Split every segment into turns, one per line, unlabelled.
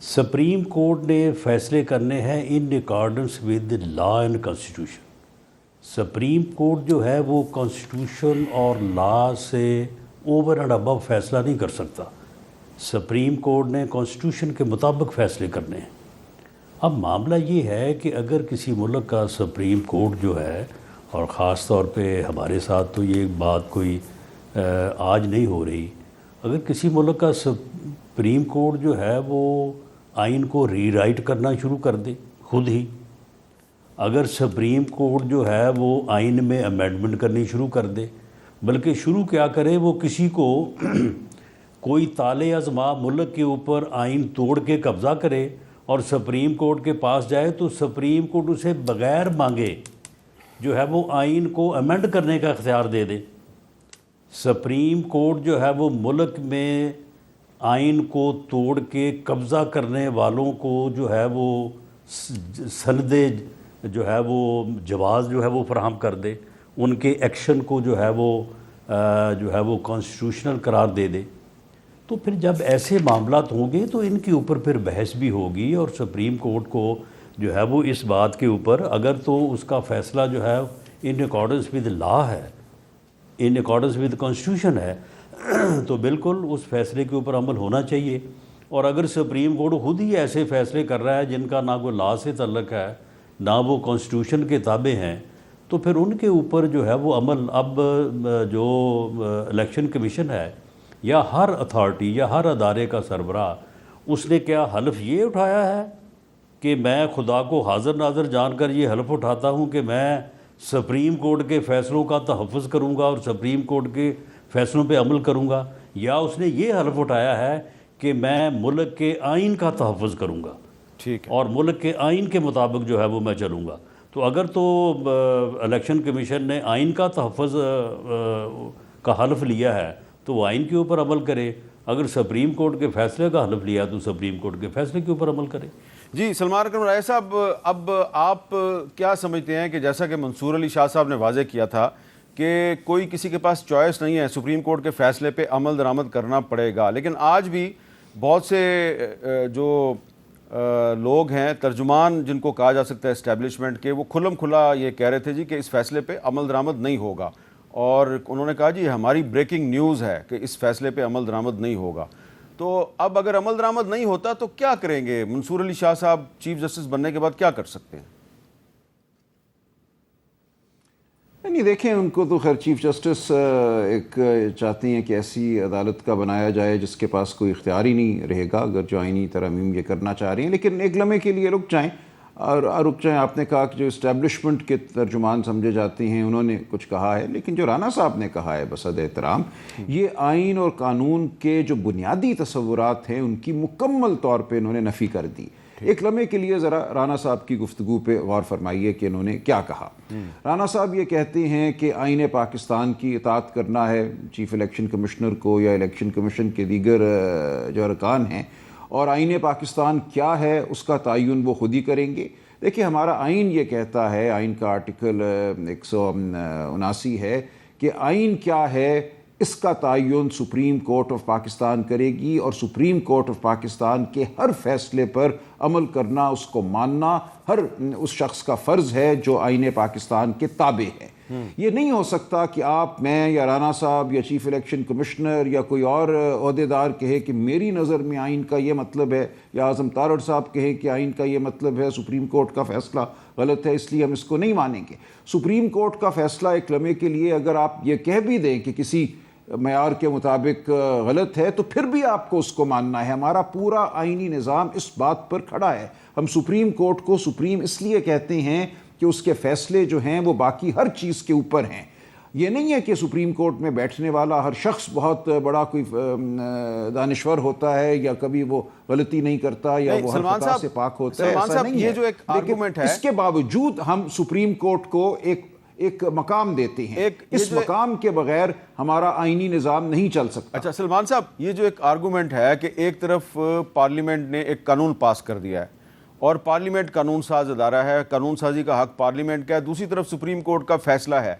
Supreme court نے فیصلے کرنے ہیں ان accordance with law and constitution. Supreme court جو ہے وہ کانسٹیٹیوشن اور لا سے اوور اینڈ ابو فیصلہ نہیں کر سکتا. سپریم کورٹ نے کانسٹیٹیوشن کے مطابق فیصلے کرنے ہیں. اب معاملہ یہ ہے کہ اگر کسی ملک کا سپریم کورٹ جو ہے، اور خاص طور پہ ہمارے ساتھ تو یہ بات کوئی آج نہیں ہو رہی، اگر کسی ملک کا سپریم کورٹ جو ہے وہ آئین کو ری رائٹ کرنا شروع کر دے خود ہی، اگر سپریم کورٹ جو ہے وہ آئین میں امینڈمنٹ کرنی شروع کر دے، بلکہ شروع کیا کرے وہ کسی کو کوئی طالع ازما ملک کے اوپر آئین توڑ کے قبضہ کرے اور سپریم کورٹ کے پاس جائے تو سپریم کورٹ اسے بغیر مانگے جو ہے وہ آئین کو امینڈ کرنے کا اختیار دے دے. سپریم کورٹ جو ہے وہ ملک میں آئین کو توڑ کے قبضہ کرنے والوں کو جو ہے وہ سند جو ہے وہ جواز جو ہے وہ فراہم کر دے، ان کے ایکشن کو جو ہے وہ کانسٹیٹیوشنل قرار دے دے. تو پھر جب ایسے معاملات ہوں گے تو ان کے اوپر پھر بحث بھی ہوگی، اور سپریم کورٹ کو جو ہے وہ اس بات کے اوپر اگر تو اس کا فیصلہ جو ہے ان اکارڈنس ود لا ہے، ان اکارڈنس ود کانسٹیٹیوشن ہے، تو بالکل اس فیصلے کے اوپر عمل ہونا چاہیے. اور اگر سپریم کورٹ خود ہی ایسے فیصلے کر رہا ہے جن کا نہ کوئی لا سے تعلق ہے نہ وہ کانسٹیٹیوشن کے تابع ہیں، تو پھر ان کے اوپر جو ہے وہ عمل اب جو الیکشن کمیشن ہے یا ہر اتھارٹی یا ہر ادارے کا سربراہ، اس نے کیا حلف یہ اٹھایا ہے کہ میں خدا کو حاضر ناظر جان کر یہ حلف اٹھاتا ہوں کہ میں سپریم کورٹ کے فیصلوں کا تحفظ کروں گا اور سپریم کورٹ کے فیصلوں پہ عمل کروں گا، یا اس نے یہ حلف اٹھایا ہے کہ میں ملک کے آئین کا تحفظ کروں گا
ٹھیک ہے،
اور ملک کے آئین کے مطابق جو ہے وہ میں چلوں گا. تو اگر تو الیکشن کمیشن نے آئین کا تحفظ کا حلف لیا ہے تو وہ آئین کے اوپر عمل کرے، اگر سپریم کورٹ کے فیصلے کا حلف لیا تو سپریم کورٹ کے فیصلے کے اوپر عمل کرے.
جی سلمان اکرم رائے صاحب، اب آپ کیا سمجھتے ہیں کہ جیسا کہ منصور علی شاہ صاحب نے واضح کیا تھا کہ کوئی کسی کے پاس چوائس نہیں ہے، سپریم کورٹ کے فیصلے پہ عمل درآمد کرنا پڑے گا، لیکن آج بھی بہت سے جو لوگ ہیں، ترجمان جن کو کہا جا سکتا ہے اسٹیبلشمنٹ کے، وہ کھلم کھلا یہ کہہ رہے تھے جی کہ اس فیصلے پہ عمل درآمد نہیں ہوگا، اور انہوں نے کہا جی ہماری بریکنگ نیوز ہے کہ اس فیصلے پہ عمل درآمد نہیں ہوگا. تو اب اگر عمل درآمد نہیں ہوتا تو کیا کریں گے؟ منصور علی شاہ صاحب چیف جسٹس بننے کے بعد کیا کر سکتے ہیں؟
نہیں دیکھیں، ان کو تو خیر چیف جسٹس ایک چاہتے ہیں کہ ایسی عدالت کا بنایا جائے جس کے پاس کوئی اختیار ہی نہیں رہے گا اگر جو آئینی ترامیم یہ کرنا چاہ رہے ہیں، لیکن ایک لمحے کے لیے رک جائیں. آپ نے کہا کہ جو اسٹیبلشمنٹ کے ترجمان سمجھے جاتے ہیں انہوں نے کچھ کہا ہے، لیکن جو رانا صاحب نے کہا ہے بصد احترام، یہ آئین اور قانون کے جو بنیادی تصورات ہیں ان کی مکمل طور پہ انہوں نے نفی کر دی. ایک لمحے کے لیے ذرا رانا صاحب کی گفتگو پہ غور فرمائیے کہ انہوں نے کیا کہا. رانا صاحب یہ کہتے ہیں کہ آئین پاکستان کی اطاعت کرنا ہے چیف الیکشن کمشنر کو یا الیکشن کمیشن کے دیگر جو ارکان ہیں، اور آئین پاکستان کیا ہے اس کا تعین وہ خود ہی کریں گے. دیکھیں ہمارا آئین یہ کہتا ہے، آئین کا آرٹیکل 179 ہے کہ آئین کیا ہے اس کا تعین سپریم کورٹ آف پاکستان کرے گی، اور سپریم کورٹ آف پاکستان کے ہر فیصلے پر عمل کرنا، اس کو ماننا ہر اس شخص کا فرض ہے جو آئین پاکستان کے تابع ہے. یہ نہیں ہو سکتا کہ آپ، میں یا رانا صاحب یا چیف الیکشن کمشنر یا کوئی اور عہدیدار کہے کہ میری نظر میں آئین کا یہ مطلب ہے، یا اعظم تارڑ صاحب کہے کہ آئین کا یہ مطلب ہے، سپریم کورٹ کا فیصلہ غلط ہے اس لیے ہم اس کو نہیں مانیں گے. سپریم کورٹ کا فیصلہ ایک لمحے کے لیے اگر آپ یہ کہہ بھی دیں کہ کسی معیار کے مطابق غلط ہے تو پھر بھی آپ کو اس کو ماننا ہے. ہمارا پورا آئینی نظام اس بات پر کھڑا ہے. ہم سپریم کورٹ کو سپریم اس لیے کہتے ہیں کہ اس کے فیصلے جو ہیں وہ باقی ہر چیز کے اوپر ہیں. یہ نہیں ہے کہ سپریم کورٹ میں بیٹھنے والا ہر شخص بہت بڑا کوئی دانشور ہوتا ہے یا کبھی وہ غلطی نہیں کرتا یا وہ ہر خطا سے پاک ہوتا ہے، ایسا نہیں ہے.
یہ جو ایک آرگومنٹ ہے،
اس کے باوجود ہم سپریم کورٹ کو ایک مقام دیتے ہیں. اس مقام کے بغیر ہمارا آئینی نظام نہیں چل سکتا.
اچھا سلمان صاحب، یہ جو ایک آرگومنٹ ہے کہ ایک طرف پارلیمنٹ نے ایک قانون پاس کر دیا ہے اور پارلیمنٹ قانون ساز ادارہ ہے، قانون سازی کا حق پارلیمنٹ کا ہے، دوسری طرف سپریم کورٹ کا فیصلہ ہے،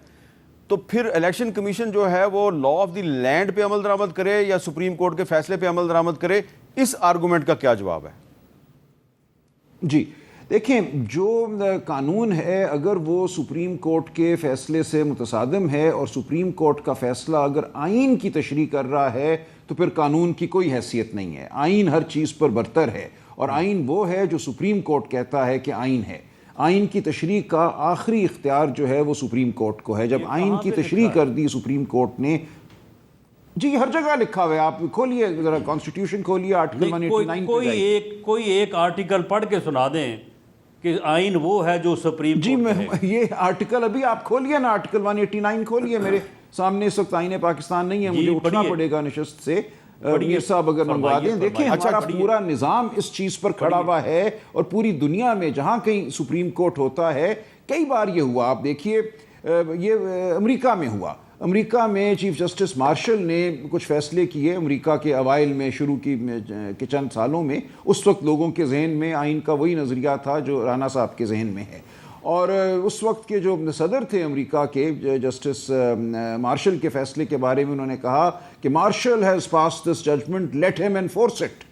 تو پھر الیکشن کمیشن جو ہے وہ لا آف دی لینڈ پہ عمل درآمد کرے یا سپریم کورٹ کے فیصلے پہ عمل درآمد کرے؟ اس آرگومنٹ کا کیا جواب ہے؟
جی دیکھیں، جو قانون ہے اگر وہ سپریم کورٹ کے فیصلے سے متصادم ہے اور سپریم کورٹ کا فیصلہ اگر آئین کی تشریح کر رہا ہے تو پھر قانون کی کوئی حیثیت نہیں ہے. آئین ہر چیز پر برتر ہے، اور آئین وہ ہے جو سپریم کورٹ کہتا ہے کہ آئین ہے. آئین کی تشریح کا آخری اختیار جو ہے وہ سپریم کورٹ کو ہے. جب آئین کی تشریح کر دی سپریم کورٹ نے، جی ہر جگہ لکھا ہوا ہے، آپ کھولیے ذرا کانسٹیٹیوشن کھولیے آرٹیکل 189
کوئی ایک آرٹیکل پڑھ کے سنا دیں کہ آئین وہ ہے جو سپریم
جی
کورٹ
میں یہ آرٹیکل ابھی آپ کھولیے نا، آرٹیکل 189 کھولیے. میرے سامنے اس وقت آئین پاکستان نہیں ہے، مجھے اٹھنا پڑے گا نشست سے. میر صاحب اگر منگوا دیں. دیکھیں ہمارا پورا نظام اس چیز پر کھڑا ہوا ہے، اور پوری دنیا میں جہاں کہیں سپریم کورٹ ہوتا ہے، کئی بار یہ ہوا. آپ دیکھیے یہ امریکہ میں ہوا. امریکہ میں چیف جسٹس مارشل نے کچھ فیصلے کیے امریکہ کے اوائل میں، شروع کے چند سالوں میں. اس وقت لوگوں کے ذہن میں آئین کا وہی نظریہ تھا جو رانا صاحب کے ذہن میں ہے. اور اس وقت کے جو صدر تھے امریکہ کے، جسٹس مارشل کے فیصلے کے بارے میں انہوں نے کہا کہ Marshall has passed this judgment, let ہم انفورس اٹ.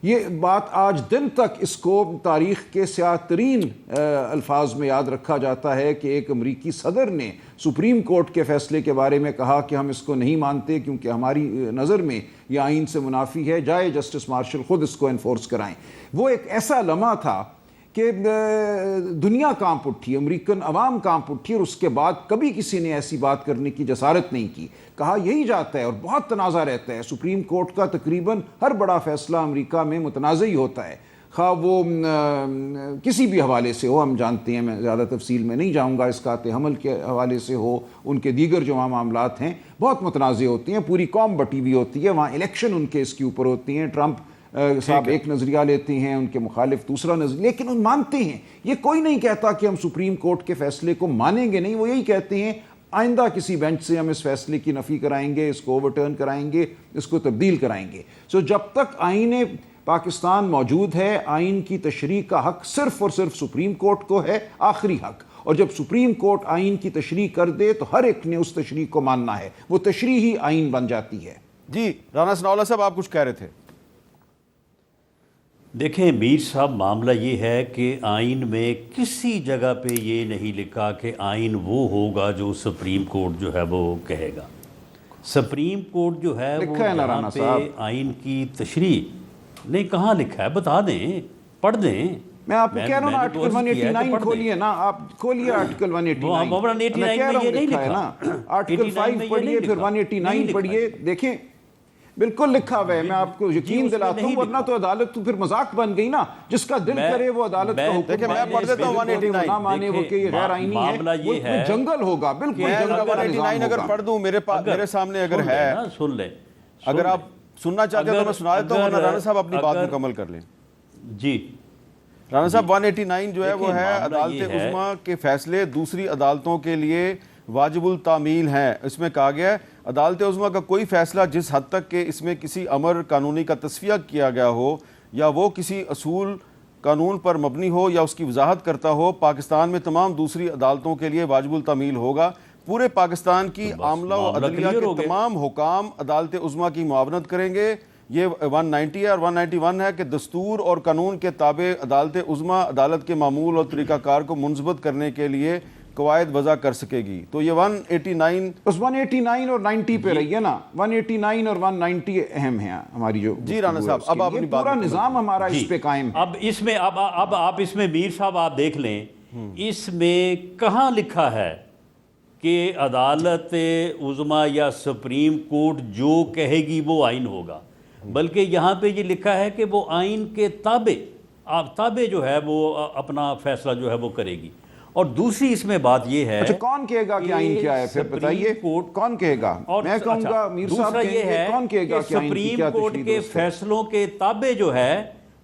یہ بات آج دن تک اس کو تاریخ کے سیاہ ترین الفاظ میں یاد رکھا جاتا ہے کہ ایک امریکی صدر نے سپریم کورٹ کے فیصلے کے بارے میں کہا کہ ہم اس کو نہیں مانتے کیونکہ ہماری نظر میں یہ آئین سے منافی ہے، جائے جسٹس مارشل خود اس کو انفورس کرائیں. وہ ایک ایسا لمحہ تھا کہ دنیا کانپ اٹھی، امریکن عوام کانپ اٹھی، اور اس کے بعد کبھی کسی نے ایسی بات کرنے کی جسارت نہیں کی. کہا یہی جاتا ہے اور بہت تنازع رہتا ہے. سپریم کورٹ کا تقریباً ہر بڑا فیصلہ امریکہ میں متنازع ہی ہوتا ہے، خواہ وہ کسی بھی حوالے سے ہو. ہم جانتے ہیں، میں زیادہ تفصیل میں نہیں جاؤں گا، اسقاط حمل کے حوالے سے ہو، ان کے دیگر جو وہاں معاملات ہیں بہت متنازع ہوتی ہیں. پوری قوم بٹی ہوئی ہوتی ہے. وہاں الیکشن ان کے اس کے اوپر ہوتی ہیں. ٹرمپ صاحب ایک نظریہ لیتے ہیں، ان کے مخالف دوسرا نظریہ، لیکن ان مانتے ہیں. یہ کوئی نہیں کہتا کہ ہم سپریم کورٹ کے فیصلے کو مانیں گے نہیں. وہ یہی کہتے ہیں آئندہ کسی بینچ سے ہم اس فیصلے کی نفی کرائیں گے، اس کو اوورٹرن کرائیں گے، اس کو تبدیل کرائیں گے. جب تک آئین پاکستان موجود ہے، آئین کی تشریح کا حق صرف اور صرف سپریم کورٹ کو ہے، آخری حق. اور جب سپریم کورٹ آئین کی تشریح کر دے تو ہر ایک نے اس تشریح کو ماننا ہے. وہ تشریح ہی آئین بن جاتی ہے.
جی رانا ثناء اللہ صاحب، آپ کچھ کہہ رہے تھے.
دیکھیں میر صاحب، معاملہ یہ ہے کہ آئین میں کسی جگہ پہ یہ نہیں لکھا کہ آئین وہ ہوگا جو سپریم کورٹ جو ہے وہ کہے گا. سپریم کورٹ جو ہے وہ یہاں پہ آئین کی تشریح نہیں، کہاں لکھا ہے بتا دیں، پڑھ دیں.
میں آپ کو کہہ رہا ہوں آرٹیکل 189 کھولیے نا، آپ کھولیے آرٹیکل 189. آرٹیکل 5 پڑھیے، پھر 189 پڑھیے. دیکھیں بالکل لکھا ہوا ہے. میں آپ کو یقین دلاتا ہوں، ورنہ تو عدالت تو پھر مذاق بن گئی نا. جس کا دل کرے وہ عدالت کا حکم
دیکھیں میں پڑھ دیتا ہوں 189
نہ مانے وہ کہ یہ غیر آئینی ہے. ملک میں جنگل ہوگا، بالکل جنگل کا نظام
189 اگر پڑھ دوں میرے سامنے اگر ہے،
سن لیں.
اگر آپ سننا چاہتے ہیں تو میں سنا دیتا ہوں، ورنہ رانا صاحب اپنی بات مکمل کر لیں.
جی
رانا صاحب 189 جو ہے وہ ہے عدالت عظمیٰ کے فیصلے دوسری عدالتوں کے لیے واجب التعمیل ہیں. اس میں کہا گیا ہے عدالت عظمیٰ کا کوئی فیصلہ جس حد تک کہ اس میں کسی امر قانونی کا تصفیہ کیا گیا ہو یا وہ کسی اصول قانون پر مبنی ہو یا اس کی وضاحت کرتا ہو، پاکستان میں تمام دوسری عدالتوں کے لیے واجب التعمیل ہوگا. پورے پاکستان کی عاملہ و عدلیہ کے تمام حکام عدالت عظمیٰ کی معاونت کریں گے. یہ 190 ہے اور 191 ہے کہ دستور اور قانون کے تابع عدالت عظمیٰ عدالت کے معمول اور طریقہ کار کو منضبط کرنے کے لیے قواعد وضع کر سکے گی. تو یہ 189
اس 189 اور 90 پہ رہی ہے نا. 189 اور 190 اہم ہیں ہماری جو. جی
رانا صاحب، اب آپ
پورا نظام ہمارا اس پہ قائم ہے.
اب اس میں اب آپ اس میں میر صاحب آپ دیکھ لیں، اس میں کہاں لکھا ہے کہ عدالت عظمیٰ یا سپریم کورٹ جو کہے گی وہ آئین ہوگا، بلکہ یہاں پہ یہ لکھا ہے کہ وہ آئین کے تابع جو ہے وہ اپنا فیصلہ جو ہے وہ کرے گی. اور دوسری اس میں بات یہ ہے،
اچھا کون کہے گا کہ آئین کیا ہے؟ پھر بتائیے کون کہے گا؟ میں کہوں گا میر صاحب کہیں گے، کون کہے گا کہ آئین کی کیا
سپریم کورٹ کے فیصلوں کے تابع جو ہے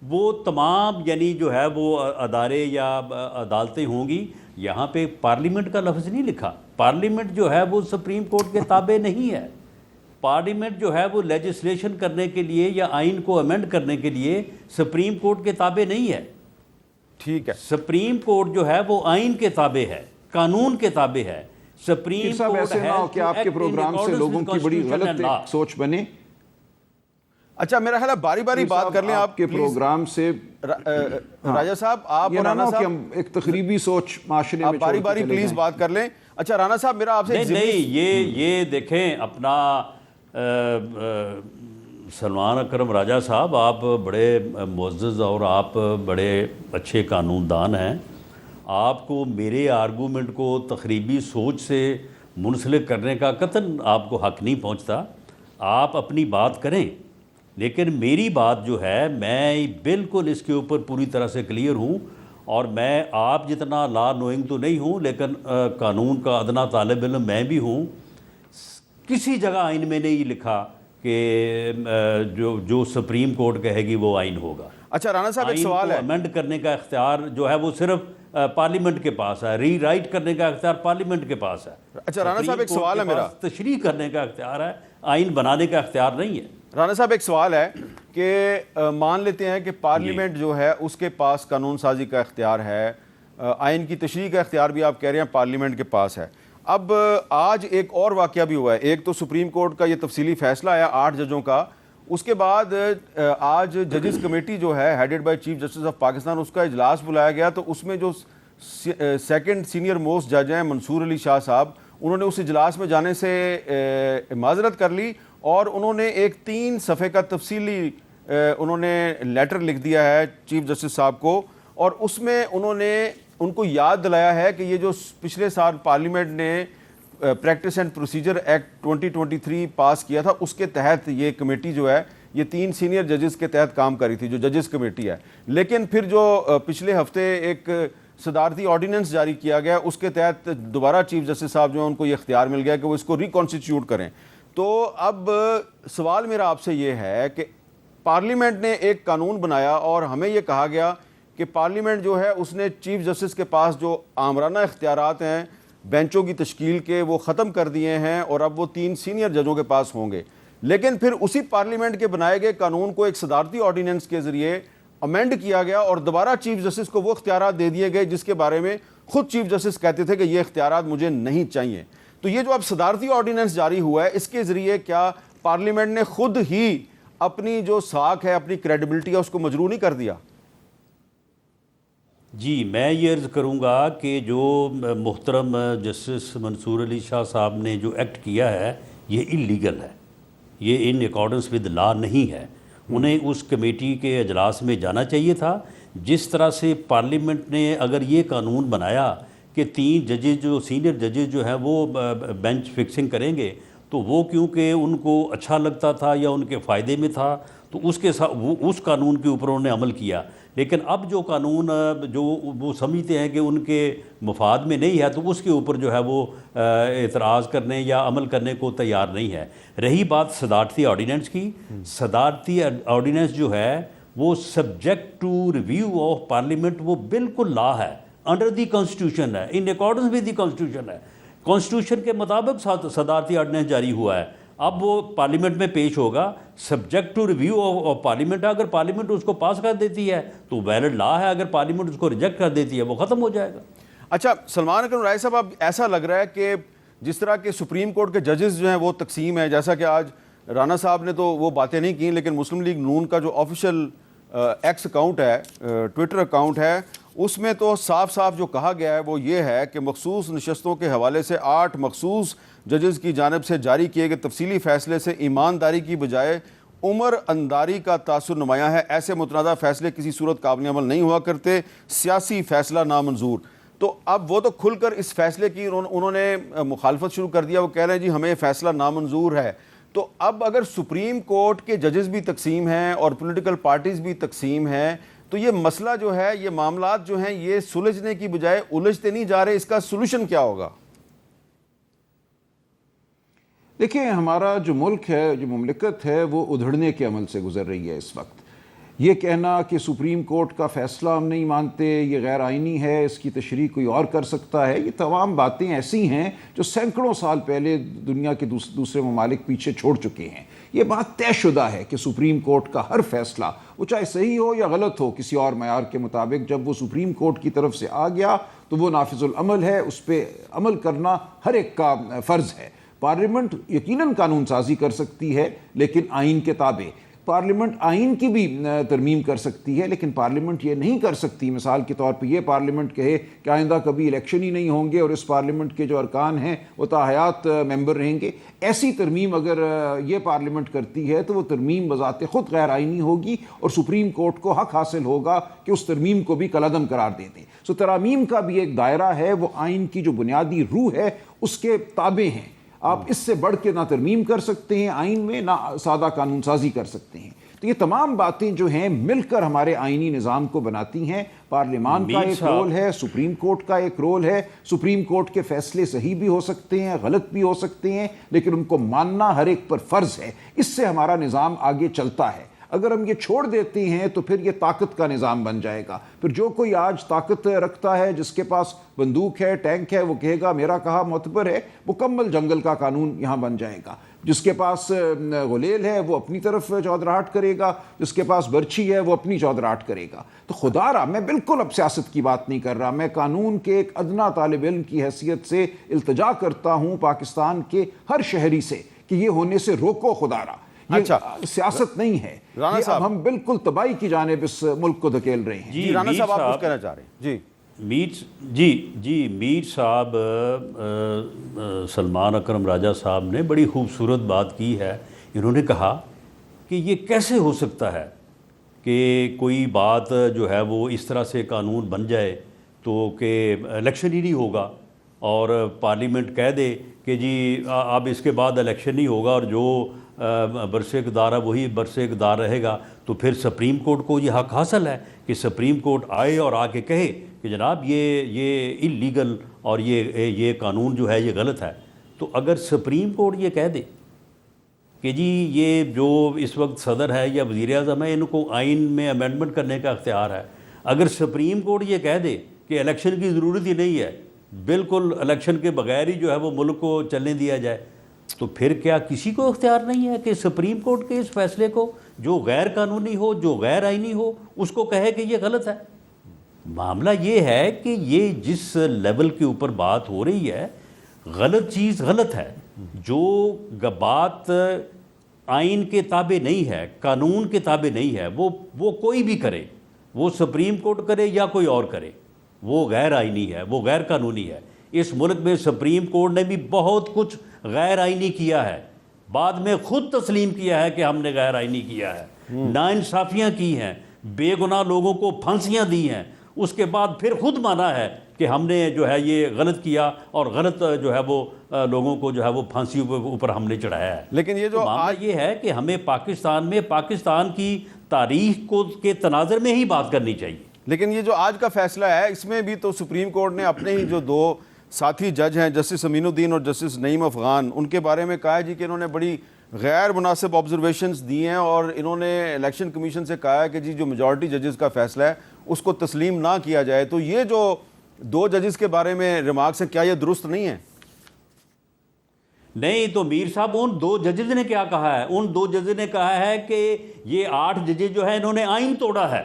وہ تمام یعنی جو ہے وہ ادارے یا عدالتیں ہوں گی. یہاں پہ پارلیمنٹ کا لفظ نہیں لکھا. پارلیمنٹ جو ہے وہ سپریم کورٹ کے تابع نہیں ہے. پارلیمنٹ جو ہے وہ لیجسلیشن کرنے کے لیے یا آئین کو امینڈ کرنے کے لیے سپریم کورٹ کے تابع نہیں ہے.
ٹھیک ہے،
سپریم کورٹ جو ہے وہ آئین کے تابع ہے، قانون کے تابع ہے. سپریم
کورٹ ایسے نہ ہو کہ آپ کے پروگرام سے لوگوں کی بڑی غلط سوچ بنے.
اچھا میرا خیال ہے باری باری بات کر لیں آپ
کے پروگرام سے
راجہ صاحب، آپ اور رانا صاحب
ایک تقریبی سوچ معاشرے میں
باری باری پلیز بات کر لیں. اچھا رانا صاحب میرا آپ سے
نہیں یہ دیکھیں اپنا سلمان اکرم راجہ صاحب، آپ بڑے معزز اور آپ بڑے اچھے قانون دان ہیں. آپ کو میرے آرگومنٹ کو تخریبی سوچ سے منسلک کرنے کا قطعاً آپ کو حق نہیں پہنچتا. آپ اپنی بات کریں، لیکن میری بات جو ہے میں بالکل اس کے اوپر پوری طرح سے کلیئر ہوں، اور میں آپ جتنا لا نوئنگ تو نہیں ہوں، لیکن قانون کا ادنا طالب علم میں بھی ہوں. کسی جگہ آئین میں نہیں لکھا کہ جو سپریم کورٹ کہے گی وہ آئین ہوگا.
اچھا رانا صاحب ایک سوال ہے،
امینڈ کرنے کا اختیار جو ہے وہ صرف پارلیمنٹ کے پاس ہے، ری رائٹ کرنے کا اختیار پارلیمنٹ کے پاس ہے.
اچھا رانا صاحب ایک سوال ہے میرا،
تشریح کرنے کا اختیار ہے، آئین بنانے کا اختیار نہیں ہے.
رانا صاحب ایک سوال ہے کہ مان لیتے ہیں کہ پارلیمنٹ جو ہے اس کے پاس قانون سازی کا اختیار ہے، آئین کی تشریح کا اختیار بھی آپ کہہ رہے ہیں پارلیمنٹ کے پاس ہے. اب آج ایک اور واقعہ بھی ہوا ہے. ایک تو سپریم کورٹ کا یہ تفصیلی فیصلہ آیا 8 ججوں کا، اس کے بعد آج ججز کمیٹی جو ہے headed by chief justice of Pakistan, اس کا اجلاس بلایا گیا. تو اس میں جو سیکنڈ سینئر موسٹ جج ہیں منصور علی شاہ صاحب، انہوں نے اس اجلاس میں جانے سے معذرت کر لی، اور انہوں نے ایک 3 صفحے کا تفصیلی انہوں نے لیٹر لکھ دیا ہے چیف جسٹس صاحب کو، اور اس میں انہوں نے ان کو یاد دلایا ہے کہ یہ جو پچھلے سال پارلیمنٹ نے پریکٹس اینڈ پروسیجر ایکٹ 2023 پاس کیا تھا، اس کے تحت یہ کمیٹی جو ہے یہ 3 سینئر ججز کے تحت کام کری تھی، جو ججز کمیٹی ہے. لیکن پھر جو پچھلے ہفتے ایک صدارتی آرڈیننس جاری کیا گیا، اس کے تحت دوبارہ چیف جسٹس صاحب جو ہیں ان کو یہ اختیار مل گیا کہ وہ اس کو ریکانسٹیٹیوٹ کریں. تو اب سوال میرا آپ سے یہ ہے کہ پارلیمنٹ نے ایک قانون بنایا اور ہمیں یہ کہا گیا کہ پارلیمنٹ جو ہے اس نے چیف جسٹس کے پاس جو آمرانہ اختیارات ہیں بینچوں کی تشکیل کے وہ ختم کر دیے ہیں، اور اب وہ 3 سینئر ججوں کے پاس ہوں گے. لیکن پھر اسی پارلیمنٹ کے بنائے گئے قانون کو ایک صدارتی آرڈیننس کے ذریعے امینڈ کیا گیا، اور دوبارہ چیف جسٹس کو وہ اختیارات دے دیے گئے جس کے بارے میں خود چیف جسٹس کہتے تھے کہ یہ اختیارات مجھے نہیں چاہیے. تو یہ جو اب صدارتی آرڈیننس جاری ہوا ہے، اس کے ذریعے کیا پارلیمنٹ نے خود ہی اپنی جو ساکھ ہے، اپنی کریڈیبلٹی ہے، اس کو مجروح نہیں کر دیا؟
جی میں یہ عرض کروں گا کہ جو محترم جسٹس منصور علی شاہ صاحب نے جو ایکٹ کیا ہے یہ انلیگل ہے، یہ ان اکارڈنس ود لا نہیں ہے. انہیں اس کمیٹی کے اجلاس میں جانا چاہیے تھا. جس طرح سے پارلیمنٹ نے اگر یہ قانون بنایا کہ 3 ججز جو سینئر ججز جو ہیں وہ بینچ فکسنگ کریں گے، تو وہ کیونکہ ان کو اچھا لگتا تھا یا ان کے فائدے میں تھا تو اس کے ساتھ اس قانون کے اوپر انہوں نے عمل کیا. لیکن اب جو قانون جو وہ سمجھتے ہیں کہ ان کے مفاد میں نہیں ہے، تو اس کے اوپر جو ہے وہ اعتراض کرنے یا عمل کرنے کو تیار نہیں ہے. رہی بات صدارتی آرڈیننس کی، صدارتی آرڈیننس جو ہے وہ subject to review of parliament, وہ بالکل لا ہے، انڈر دی کانسٹیٹیوشن ہے، in accordance with the constitution ہے. کانسٹیٹیوشن کے مطابق صدارتی آرڈیننس جاری ہوا ہے. اب وہ پارلیمنٹ میں پیش ہوگا، subject to review of parliament. اگر پارلیمنٹ اس کو پاس کر دیتی ہے تو ویلڈ لا ہے، اگر پارلیمنٹ اس کو ریجیکٹ کر دیتی ہے وہ ختم ہو جائے گا.
اچھا سلمان اکرم رائے صاحب، اب ایسا لگ رہا ہے کہ جس طرح کے سپریم کورٹ کے ججز جو ہیں وہ تقسیم ہیں، جیسا کہ آج رانا صاحب نے تو وہ باتیں نہیں کی، لیکن مسلم لیگ نون کا جو آفیشیل ایکس اکاؤنٹ ہے، ٹویٹر اکاؤنٹ ہے، اس میں تو صاف صاف جو کہا گیا ہے وہ یہ ہے کہ مخصوص نشستوں کے حوالے سے 8 مخصوص ججز کی جانب سے جاری کیے گئے تفصیلی فیصلے سے ایمانداری کی بجائے عمر انداری کا تاثر نمایاں ہے. ایسے متنازع فیصلے کسی صورت قابل عمل نہیں ہوا کرتے، سیاسی فیصلہ نامنظور. تو اب وہ تو کھل کر اس فیصلے کی انہوں نے مخالفت شروع کر دیا. وہ کہہ رہے ہیں جی ہمیں فیصلہ نامنظور ہے. تو اب اگر سپریم کورٹ کے ججز بھی تقسیم ہیں اور پولیٹیکل پارٹیز بھی تقسیم ہیں، تو یہ مسئلہ جو ہے، یہ معاملات جو ہیں، یہ سلجھنے کی بجائے الجھتے نہیں جا رہے. اس کا سولوشن کیا ہوگا؟
دیکھیں ہمارا جو ملک ہے، جو مملکت ہے، وہ ادھڑنے کے عمل سے گزر رہی ہے اس وقت. یہ کہنا کہ سپریم کورٹ کا فیصلہ ہم نہیں مانتے، یہ غیر آئینی ہے، اس کی تشریح کوئی اور کر سکتا ہے، یہ تمام باتیں ایسی ہیں جو سینکڑوں سال پہلے دنیا کے دوسرے ممالک پیچھے چھوڑ چکے ہیں. یہ بات طے شدہ ہے کہ سپریم کورٹ کا ہر فیصلہ، وہ چاہے صحیح ہو یا غلط ہو کسی اور معیار کے مطابق، جب وہ سپریم کورٹ کی طرف سے آ گیا تو وہ نافذ العمل ہے، اس پہ عمل کرنا ہر ایک کا فرض ہے. پارلیمنٹ یقیناً قانون سازی کر سکتی ہے لیکن آئین کے تابع. پارلیمنٹ آئین کی بھی ترمیم کر سکتی ہے، لیکن پارلیمنٹ یہ نہیں کر سکتی مثال کے طور پہ یہ پارلیمنٹ کہے کہ آئندہ کبھی الیکشن ہی نہیں ہوں گے اور اس پارلیمنٹ کے جو ارکان ہیں وہ تاحیات ممبر رہیں گے۔ ایسی ترمیم اگر یہ پارلیمنٹ کرتی ہے تو وہ ترمیم بذات خود غیر آئینی ہوگی اور سپریم کورٹ کو حق حاصل ہوگا کہ اس ترمیم کو بھی کالعدم قرار دے دے۔ سو ترامیم کا بھی ایک دائرہ ہے، وہ آئین کی جو بنیادی روح ہے اس کے تابع ہیں۔ آپ اس سے بڑھ کے نہ ترمیم کر سکتے ہیں آئین میں، نہ سادہ قانون سازی کر سکتے ہیں۔ تو یہ تمام باتیں جو ہیں مل کر ہمارے آئینی نظام کو بناتی ہیں۔ پارلیمان کا ایک رول ہے، سپریم کورٹ کا ایک رول ہے۔ سپریم کورٹ کے فیصلے صحیح بھی ہو سکتے ہیں، غلط بھی ہو سکتے ہیں، لیکن ان کو ماننا ہر ایک پر فرض ہے۔ اس سے ہمارا نظام آگے چلتا ہے۔ اگر ہم یہ چھوڑ دیتے ہیں تو پھر یہ طاقت کا نظام بن جائے گا۔ پھر جو کوئی آج طاقت رکھتا ہے، جس کے پاس بندوق ہے، ٹینک ہے، وہ کہے گا میرا کہا معتبر ہے، مکمل جنگل کا قانون یہاں بن جائے گا۔ جس کے پاس غلیل ہے وہ اپنی طرف چودراہٹ کرے گا، جس کے پاس برچھی ہے وہ اپنی چودراہٹ کرے گا۔ تو خدا را میں بالکل اب سیاست کی بات نہیں کر رہا، میں قانون کے ایک ادنا طالب علم کی حیثیت سے التجا کرتا ہوں پاکستان کے ہر شہری سے کہ یہ ہونے سے روکو خدا را۔
اچھا،
سیاست نہیں ہے
رانا
یہ،
صاحب
اب ہم بالکل تباہی کی جانب اس ملک کو دھکیل رہے ہیں۔
جی رانا صاحب آپ کچھ کہنا چاہ رہے ہیں؟ جی
میر صاحب سلمان اکرم راجہ صاحب نے بڑی خوبصورت بات کی ہے۔ انہوں نے کہا کہ یہ کیسے ہو سکتا ہے کہ کوئی بات جو ہے وہ اس طرح سے قانون بن جائے تو کہ الیکشن ہی نہیں ہوگا، اور پارلیمنٹ کہہ دے کہ جی اب اس کے بعد الیکشن نہیں ہوگا اور جو برسے اقتدار ہے وہی برسے اقتدار رہے گا۔ تو پھر سپریم کورٹ کو یہ حق حاصل ہے کہ سپریم کورٹ آئے اور آ کے کہے کہ جناب یہ انلیگل اور یہ قانون جو ہے یہ غلط ہے۔ تو اگر سپریم کورٹ یہ کہہ دے کہ جی یہ جو اس وقت صدر ہے یا وزیر اعظم ہے، ان کو آئین میں امینڈمنٹ کرنے کا اختیار ہے، اگر سپریم کورٹ یہ کہہ دے کہ الیکشن کی ضرورت ہی نہیں ہے، بالکل الیکشن کے بغیر ہی جو ہے وہ ملک کو چلنے دیا جائے، تو پھر کیا کسی کو اختیار نہیں ہے کہ سپریم کورٹ کے اس فیصلے کو جو غیر قانونی ہو، جو غیر آئینی ہو، اس کو کہے کہ یہ غلط ہے؟ معاملہ یہ ہے کہ یہ جس لیول کے اوپر بات ہو رہی ہے، غلط چیز غلط ہے۔ جو بات آئین کے تابع نہیں ہے، قانون کے تابع نہیں ہے، وہ کوئی بھی کرے، وہ سپریم کورٹ کرے یا کوئی اور کرے، وہ غیر آئینی ہے، وہ غیر قانونی ہے۔ اس ملک میں سپریم کورٹ نے بھی بہت کچھ غیر آئینی کیا ہے، بعد میں خود تسلیم کیا ہے کہ ہم نے غیر آئینی کیا ہے، ناانصافیاں کی ہیں، بے گناہ لوگوں کو پھانسیاں دی ہیں، اس کے بعد پھر خود مانا ہے کہ ہم نے جو ہے یہ غلط کیا اور غلط جو ہے وہ لوگوں کو جو ہے وہ پھانسی اوپر ہم نے چڑھایا ہے۔
لیکن یہ جو
معاملہ یہ ہے کہ ہمیں پاکستان میں پاکستان کی تاریخ کو کے تناظر میں ہی بات کرنی چاہیے۔
لیکن یہ جو آج کا فیصلہ ہے، اس میں بھی تو سپریم کورٹ نے اپنے ہی جو دو ساتھی جج ہیں، جسٹس امین الدین اور جسٹس نعیم افغان، ان کے بارے میں کہا ہے جی کہ انہوں نے بڑی غیر مناسب آبزرویشنز دی ہیں، اور انہوں نے الیکشن کمیشن سے کہا ہے کہ جی جو میجورٹی ججز کا فیصلہ ہے اس کو تسلیم نہ کیا جائے۔ تو یہ جو دو ججز کے بارے میں ریمارکس ہیں، کیا یہ درست نہیں ہے؟
نہیں تو میر صاحب ان دو ججز نے کیا کہا ہے؟ ان دو ججز نے کہا ہے کہ یہ 8 ججز جو ہیں انہوں نے آئین توڑا ہے۔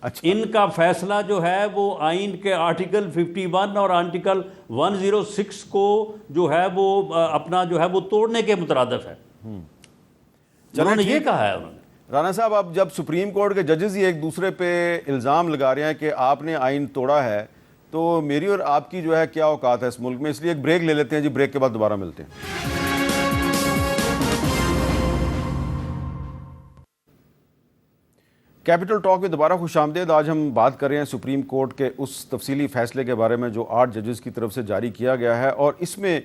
اچھا،
ان کا فیصلہ جو ہے وہ آئین کے آرٹیکل 51 اور آرٹیکل 106 کو جو ہے وہ اپنا جو ہے وہ توڑنے کے مترادف ہے۔ انہوں نے یہ کہا ہے۔ انہوں نے
رانا صاحب، اب جب سپریم کورٹ کے ججز ہی ایک دوسرے پہ الزام لگا رہے ہیں کہ آپ نے آئین توڑا ہے، تو میری اور آپ کی جو ہے کیا اوقات ہے اس ملک میں؟ اس لیے ایک بریک لے لیتے ہیں جی، بریک کے بعد دوبارہ ملتے ہیں۔ کیپٹل ٹاک میں دوبارہ خوش آمدید۔ آج ہم بات کر رہے ہیں سپریم کورٹ کے اس تفصیلی فیصلے کے بارے میں جو 8 ججز کی طرف سے جاری کیا گیا ہے، اور اس میں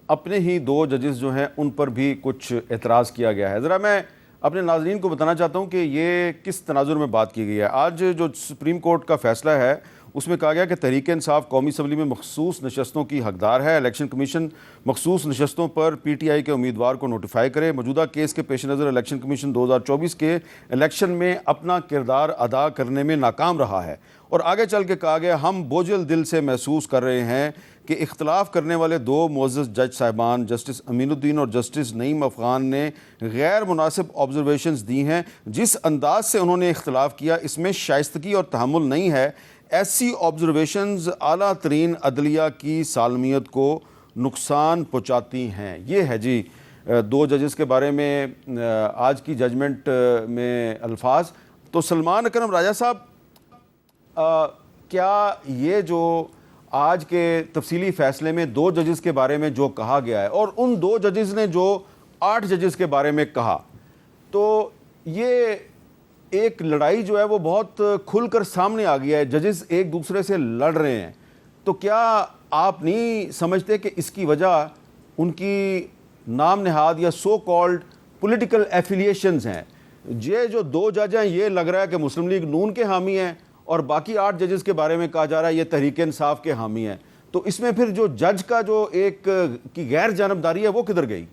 اپنے ہی 2 ججز جو ہیں ان پر بھی کچھ اعتراض کیا گیا ہے۔ ذرا میں اپنے ناظرین کو بتانا چاہتا ہوں کہ یہ کس تناظر میں بات کی گئی ہے۔ آج جو سپریم کورٹ کا فیصلہ ہے اس میں کہا گیا کہ تحریک انصاف قومی اسمبلی میں مخصوص نشستوں کی حقدار ہے۔ الیکشن کمیشن مخصوص نشستوں پر پی ٹی آئی کے امیدوار کو نوٹیفائی کرے۔ موجودہ کیس کے پیش نظر الیکشن کمیشن 2024 کے الیکشن میں اپنا کردار ادا کرنے میں ناکام رہا ہے، اور آگے چل کے کہا گیا ہم بوجھل دل سے محسوس کر رہے ہیں کہ اختلاف کرنے والے 2 معزز جج صاحبان جسٹس امین الدین اور جسٹس نعیم افغان نے غیر مناسب آبزرویشنز دی ہیں۔ جس انداز سے انہوں نے اختلاف کیا اس میں شائستگی اور تحمل نہیں ہے۔ ایسی آبزرویشنز اعلیٰ ترین عدلیہ کی سالمیت کو نقصان پہنچاتی ہیں۔ یہ ہے جی دو ججز کے بارے میں آج کی ججمنٹ میں الفاظ. تو سلمان اکرم راجہ صاحب، کیا یہ جو آج کے تفصیلی فیصلے میں دو ججز کے بارے میں جو کہا گیا ہے اور ان دو ججز نے جو 8 ججز کے بارے میں کہا، تو یہ ایک لڑائی جو ہے وہ بہت کھل کر سامنے آ گیا ہے، ججز ایک دوسرے سے لڑ رہے ہیں. تو کیا آپ نہیں سمجھتے کہ اس کی وجہ ان کی نام نہاد یا سو کالڈ پولیٹیکل ایفیلیشنز ہیں؟ یہ جو دو جج ہیں یہ لگ رہا ہے کہ مسلم لیگ نون کے حامی ہیں، اور باقی 8 ججز کے بارے میں کہا جا رہا ہے یہ تحریک انصاف کے حامی ہیں. تو اس میں پھر جو جج کا جو ایک کی غیر جانبداری ہے وہ کدھر گئی؟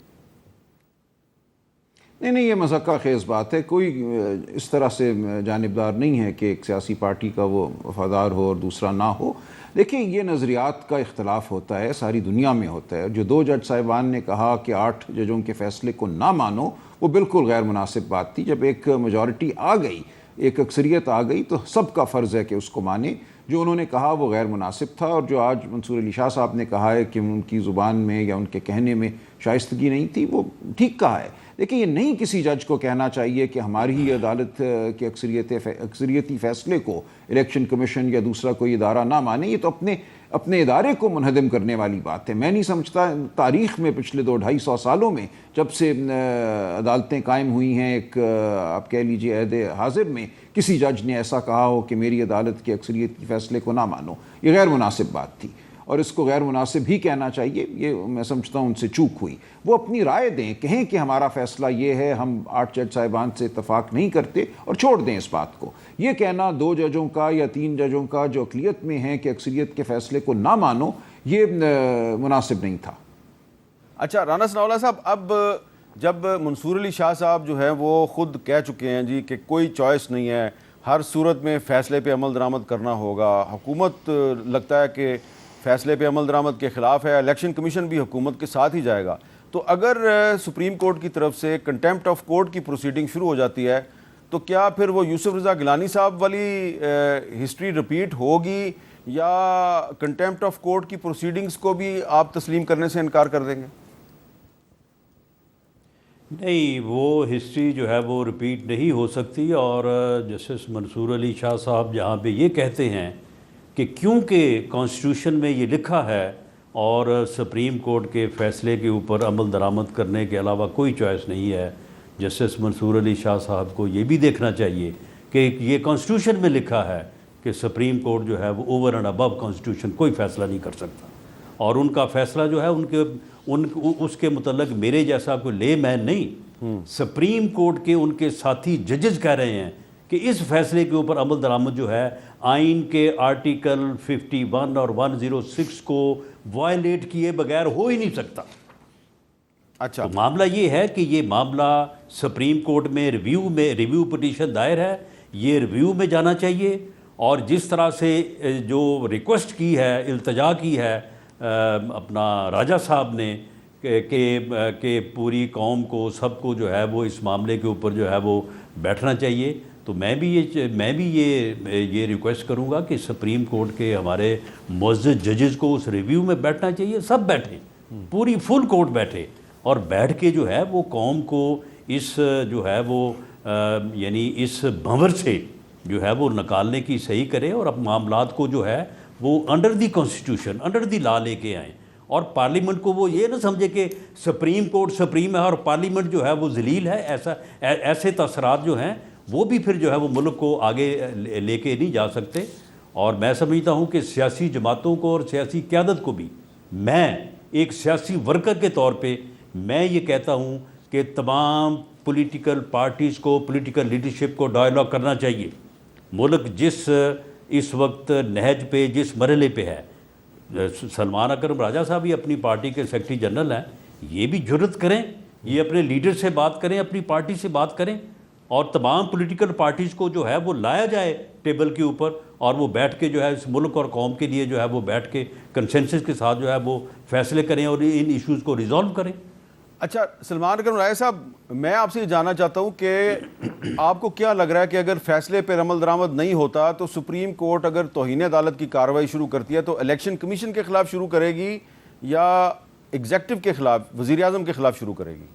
نہیں، یہ مذاکرہ خیز بات ہے. کوئی اس طرح سے جانبدار نہیں ہے کہ ایک سیاسی پارٹی کا وہ وفادار ہو اور دوسرا نہ ہو. دیکھیں، یہ نظریات کا اختلاف ہوتا ہے، ساری دنیا میں ہوتا ہے. جو 2 جج صاحبان نے کہا کہ 8 ججوں کے فیصلے کو نہ مانو، وہ بالکل غیر مناسب بات تھی. جب ایک میجورٹی آ گئی، ایک اکثریت آ گئی، تو سب کا فرض ہے کہ اس کو مانے. جو انہوں نے کہا وہ غیر مناسب تھا، اور جو آج منصور علی شاہ صاحب نے کہا ہے کہ ان کی زبان میں یا ان کے کہنے میں شائستگی نہیں تھی، وہ ٹھیک کہا ہے. لیکن یہ نہیں کسی جج کو کہنا چاہیے کہ ہماری ہی عدالت کے اکثریتی فیصلے کو الیکشن کمیشن یا دوسرا کوئی ادارہ نہ مانے. یہ تو اپنے ادارے کو منہدم کرنے والی بات ہے. میں نہیں سمجھتا تاریخ میں پچھلے 200-250 سالوں میں جب سے عدالتیں قائم ہوئی ہیں، ایک آپ کہہ لیجیے عہد حاضر میں، کسی جج نے ایسا کہا ہو کہ میری عدالت کے اکثریتی فیصلے کو نہ مانو. یہ غیر مناسب بات تھی، اور اس کو غیر مناسب ہی کہنا چاہیے. یہ میں سمجھتا ہوں ان سے چوک ہوئی. وہ اپنی رائے دیں، کہیں کہ ہمارا فیصلہ یہ ہے، ہم 8 جج صاحبان سے اتفاق نہیں کرتے، اور چھوڑ دیں اس بات کو. یہ کہنا 2 ججوں کا یا 3 ججوں کا جو اقلیت میں ہیں کہ اکثریت کے فیصلے کو نہ مانو، یہ مناسب نہیں تھا.
اچھا رانا ثناءاللہ صاحب، اب جب منصور علی شاہ صاحب جو ہیں وہ خود کہہ چکے ہیں جی کہ کوئی چوائس نہیں ہے، ہر صورت میں فیصلے پہ عمل درآمد کرنا ہوگا، حکومت لگتا ہے کہ فیصلے پہ عمل درآمد کے خلاف ہے، الیکشن کمیشن بھی حکومت کے ساتھ ہی جائے گا، تو اگر سپریم کورٹ کی طرف سے کنٹیمپٹ آف کورٹ کی پروسیڈنگ شروع ہو جاتی ہے، تو کیا پھر وہ یوسف رضا گیلانی صاحب والی ہسٹری رپیٹ ہوگی، یا کنٹیمپٹ آف کورٹ کی پروسیڈنگز کو بھی آپ تسلیم کرنے سے انکار کر دیں گے؟
نہیں، وہ ہسٹری جو ہے وہ رپیٹ نہیں ہو سکتی. اور جسٹس منصور علی شاہ صاحب جہاں پہ یہ کہتے ہیں کہ کیونکہ کانسٹیٹیوشن میں یہ لکھا ہے اور سپریم کورٹ کے فیصلے کے اوپر عمل درآمد کرنے کے علاوہ کوئی چوائس نہیں ہے، جسٹس منصور علی شاہ صاحب کو یہ بھی دیکھنا چاہیے کہ یہ کانسٹیٹیوشن میں لکھا ہے کہ سپریم کورٹ جو ہے وہ اوور اینڈ ابو کانسٹیٹیوشن کوئی فیصلہ نہیں کر سکتا، اور ان کا فیصلہ جو ہے اس کے متعلق میرے جیسا کوئی لے مین نہیں، سپریم کورٹ کے ان کے ساتھی ججز کہہ رہے ہیں کہ اس فیصلے کے اوپر عمل درآمد جو ہے آئین کے آرٹیکل 51 اور 106 کو وائلیٹ کیے بغیر ہو ہی نہیں سکتا.
اچھا،
تو معاملہ یہ ہے کہ یہ معاملہ سپریم کورٹ میں ریویو پٹیشن دائر ہے، یہ ریویو میں جانا چاہیے. اور جس طرح سے جو ریکویسٹ کی ہے، التجا کی ہے اپنا راجہ صاحب نے کہ پوری قوم کو، سب کو جو ہے وہ اس معاملے کے اوپر جو ہے وہ بیٹھنا چاہیے، تو میں بھی یہ ریکویسٹ کروں گا کہ سپریم کورٹ کے ہمارے معزز ججز کو اس ریویو میں بیٹھنا چاہیے. سب بیٹھیں، پوری فل کورٹ بیٹھے، اور بیٹھ کے جو ہے وہ قوم کو اس جو ہے وہ یعنی اس بھنور سے جو ہے وہ نکالنے کی صحیح کرے، اور اب معاملات کو جو ہے وہ under the constitution, under the law لے کے آئیں. اور پارلیمنٹ کو وہ یہ نہ سمجھے کہ سپریم کورٹ سپریم ہے اور پارلیمنٹ جو ہے وہ ذلیل ہے. ایسے تاثرات جو ہیں وہ بھی پھر جو ہے وہ ملک کو آگے لے کے نہیں جا سکتے. اور میں سمجھتا ہوں کہ سیاسی جماعتوں کو اور سیاسی قیادت کو بھی، میں ایک سیاسی ورکر کے طور پہ میں یہ کہتا ہوں کہ تمام پولیٹیکل پارٹیز کو، پولیٹیکل لیڈرشپ کو ڈائلاگ کرنا چاہیے. ملک جس اس وقت نہج پہ، جس مرحلے پہ ہے، سلمان اکرم راجہ صاحب بھی اپنی پارٹی کے سیکرٹری جنرل ہیں، یہ بھی جرت کریں، یہ اپنے لیڈر سے بات کریں، اپنی پارٹی سے بات کریں، اور تمام پولیٹیکل پارٹیز کو جو ہے وہ لایا جائے ٹیبل کے اوپر، اور وہ بیٹھ کے جو ہے اس ملک اور قوم کے لیے جو ہے وہ بیٹھ کے کنسنسس کے ساتھ جو ہے وہ فیصلے کریں اور ان ایشوز کو ریزالو کریں.
اچھا سلمان اکرم راجہ صاحب، میں آپ سے یہ جاننا چاہتا ہوں کہ آپ کو کیا لگ رہا ہے کہ اگر فیصلے پر عمل درآمد نہیں ہوتا تو سپریم کورٹ اگر توہین عدالت کی کارروائی شروع کرتی ہے تو الیکشن کمیشن کے خلاف شروع کرے گی یا ایگزیکٹو کے خلاف، وزیر اعظم کے خلاف شروع کرے گی؟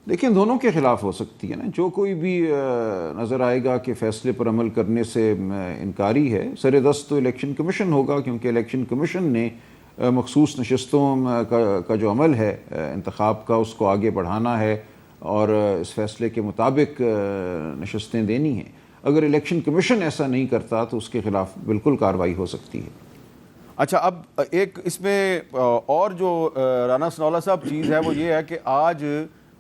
دیکھیں دونوں کے خلاف ہو سکتی ہے نا. جو کوئی بھی نظر آئے گا کہ فیصلے پر عمل کرنے سے انکاری ہے، سر دست تو الیکشن کمیشن ہوگا، کیونکہ الیکشن کمیشن نے مخصوص نشستوں کا جو عمل ہے انتخاب کا، اس کو آگے بڑھانا ہے اور اس فیصلے کے مطابق نشستیں دینی ہیں. اگر الیکشن کمیشن ایسا نہیں کرتا تو اس کے خلاف بالکل کارروائی ہو سکتی ہے.
اچھا، اب ایک اس میں اور جو رانا ثناءاللہ صاحب چیز ہے وہ یہ ہے کہ آج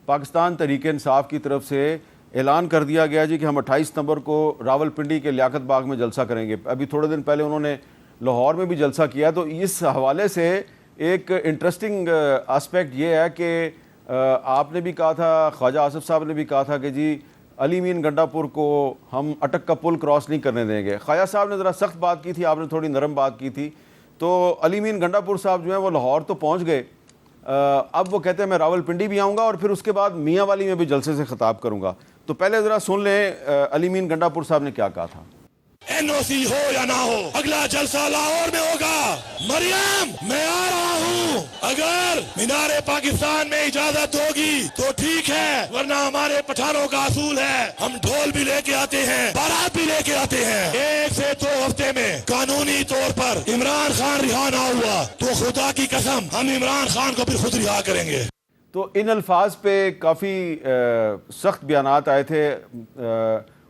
پاکستان تحریک انصاف کی طرف سے اعلان کر دیا گیا جی کہ ہم 28 ستمبر کو راول پنڈی کے لیاقت باغ میں جلسہ کریں گے. ابھی تھوڑے دن پہلے انہوں نے لاہور میں بھی جلسہ کیا. تو اس حوالے سے ایک انٹرسٹنگ اسپیکٹ یہ ہے کہ آپ نے بھی کہا تھا، خواجہ آصف صاحب نے بھی کہا تھا کہ جی علی مین گنڈا پور کو ہم اٹک کا پل کراس نہیں کرنے دیں گے. خواجہ صاحب نے ذرا سخت بات کی تھی، آپ نے تھوڑی نرم بات کی تھی. تو علی مین گنڈا پور صاحب جو ہیں وہ لاہور تو پہنچ گئے، اب وہ کہتے ہیں میں راول پنڈی بھی آؤں گا اور پھر اس کے بعد میاں والی میں بھی جلسے سے خطاب کروں گا. تو پہلے ذرا سن لیں علی مین گنڈا پور صاحب نے کیا کہا تھا.
این او سی ہو یا نہ ہو، اگلا جلسہ لاہور میں ہوگا. مریم میں آ رہا ہوں، اگر مینار پاکستان میں اجازت ہوگی تو ٹھیک ہے، ورنہ ہمارے پٹھانوں کا اصول ہے ہم ڈھول بھی لے کے آتے ہیں، بارات بھی لے کے آتے ہیں. 1 سے 2 ہفتے میں قانونی طور پر عمران خان رہا نہ ہوا تو خدا کی قسم ہم عمران خان کو بھی خود رہا کریں گے.
تو ان الفاظ پہ کافی سخت بیانات آئے تھے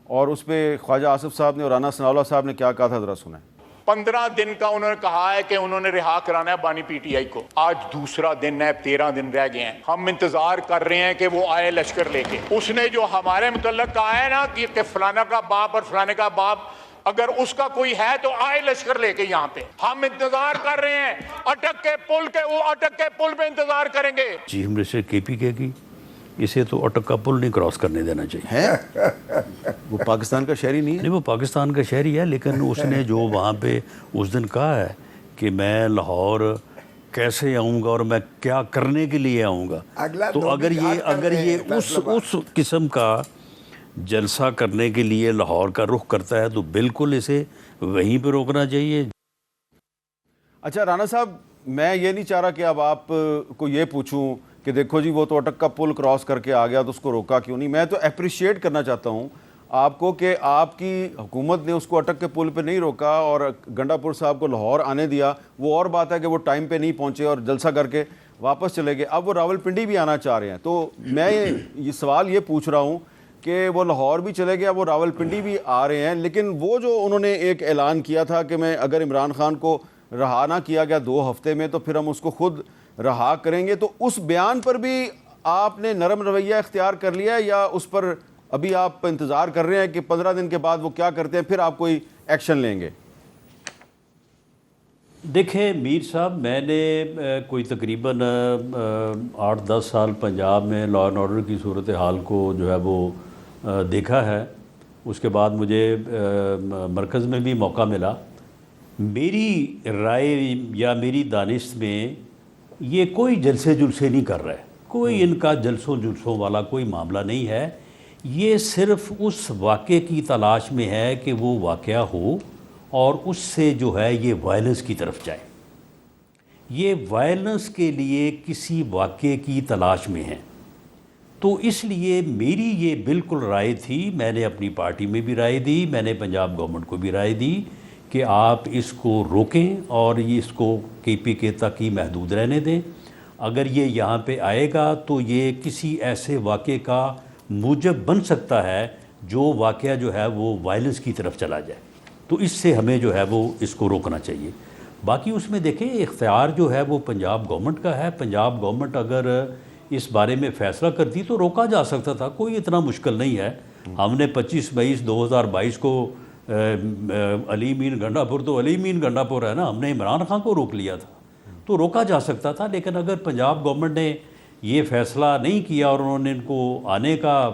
اور اس پہ خواجہ آصف صاحب نے اور رانا ثناءاللہ صاحب نے کیا کہا تھا ذرا سنیں.
15 دن کا انہوں نے کہا ہے کہ انہوں نے رہا کرانا ہے بانی پی ٹی آئی کو. آج دوسرا دن ہے، 13 دن رہ گئے ہیں. ہم انتظار کر رہے ہیں کہ وہ آئے لشکر لے کے. اس نے جو ہمارے متعلق کہا ہے نا کہ فلانا کا باپ اور فلانے کا باپ، اگر اس کا کوئی ہے تو آئے لشکر لے کے یہاں پہ. ہم انتظار کر رہے ہیں اٹک کے پل کے، وہ اٹک کے پل پہ انتظار کریں گے.
چیف منسٹر کے پی کے کی اسے تو اٹک کا پل نہیں کراس کرنے دینا چاہیے.
ہے وہ پاکستان کا شہری نہیں ہے؟
نہیں، وہ پاکستان کا شہری ہے، لیکن اس نے جو وہاں پہ اس دن کہا ہے کہ میں لاہور کیسے آؤں گا اور میں کیا کرنے کے لیے آؤں گا، تو اگر یہ اس قسم کا جلسہ کرنے کے لیے لاہور کا رخ کرتا ہے تو بالکل اسے وہیں پہ روکنا چاہیے.
اچھا رانا صاحب، میں یہ نہیں چاہ رہا کہ اب آپ کو یہ پوچھوں کہ دیکھو جی وہ تو اٹک کا پل کراس کر کے آ گیا تو اس کو روکا کیوں نہیں. میں تو اپریشیٹ کرنا چاہتا ہوں آپ کو کہ آپ کی حکومت نے اس کو اٹک کے پل پہ نہیں روکا اور گنڈا پور صاحب کو لاہور آنے دیا. وہ اور بات ہے کہ وہ ٹائم پہ نہیں پہنچے اور جلسہ کر کے واپس چلے گئے. اب وہ راول پنڈی بھی آنا چاہ رہے ہیں. تو میں یہ سوال یہ پوچھ رہا ہوں کہ وہ لاہور بھی چلے گئے، وہ راول پنڈی بھی آ رہے ہیں، لیکن وہ جو انہوں نے ایک اعلان کیا تھا کہ میں اگر عمران خان کو رہا نہ کیا گیا 2 ہفتے میں تو پھر ہم اس کو خود رہا کریں گے، تو اس بیان پر بھی آپ نے نرم رویہ اختیار کر لیا ہے یا اس پر ابھی آپ انتظار کر رہے ہیں کہ 15 دن کے بعد وہ کیا کرتے ہیں پھر آپ کوئی ایکشن لیں گے؟
دیکھیں میر صاحب، میں نے کوئی تقریباً 8-10 سال پنجاب میں لا اینڈ آرڈر کی صورتحال کو جو ہے وہ دیکھا ہے. اس کے بعد مجھے مرکز میں بھی موقع ملا. میری رائے یا میری دانش میں یہ کوئی جلسے جلسے نہیں کر رہے، کوئی ان کا جلسوں جلسوں والا کوئی معاملہ نہیں ہے. یہ صرف اس واقعے کی تلاش میں ہے کہ وہ واقعہ ہو اور اس سے جو ہے یہ وائلنس کی طرف جائے. یہ وائلنس کے لیے کسی واقعے کی تلاش میں ہیں. تو اس لیے میری یہ بالکل رائے تھی، میں نے اپنی پارٹی میں بھی رائے دی، میں نے پنجاب گورنمنٹ کو بھی رائے دی کہ آپ اس کو روکیں اور یہ اس کو کے پی کے تک ہی محدود رہنے دیں. اگر یہ یہاں پہ آئے گا تو یہ کسی ایسے واقعے کا موجب بن سکتا ہے جو واقعہ جو ہے وہ وائلنس کی طرف چلا جائے. تو اس سے ہمیں جو ہے وہ اس کو روکنا چاہیے. باقی اس میں دیکھیں اختیار جو ہے وہ پنجاب گورنمنٹ کا ہے. پنجاب گورنمنٹ اگر اس بارے میں فیصلہ کرتی تو روکا جا سکتا تھا، کوئی اتنا مشکل نہیں ہے. ہم نے 25/22/2022 کو علی مین گنڈا پور تو علی مین گنڈا پور ہے نا، ہم نے عمران خان کو روک لیا تھا تو روکا جا سکتا تھا. لیکن اگر پنجاب گورنمنٹ نے یہ فیصلہ نہیں کیا اور انہوں نے ان کو آنے کا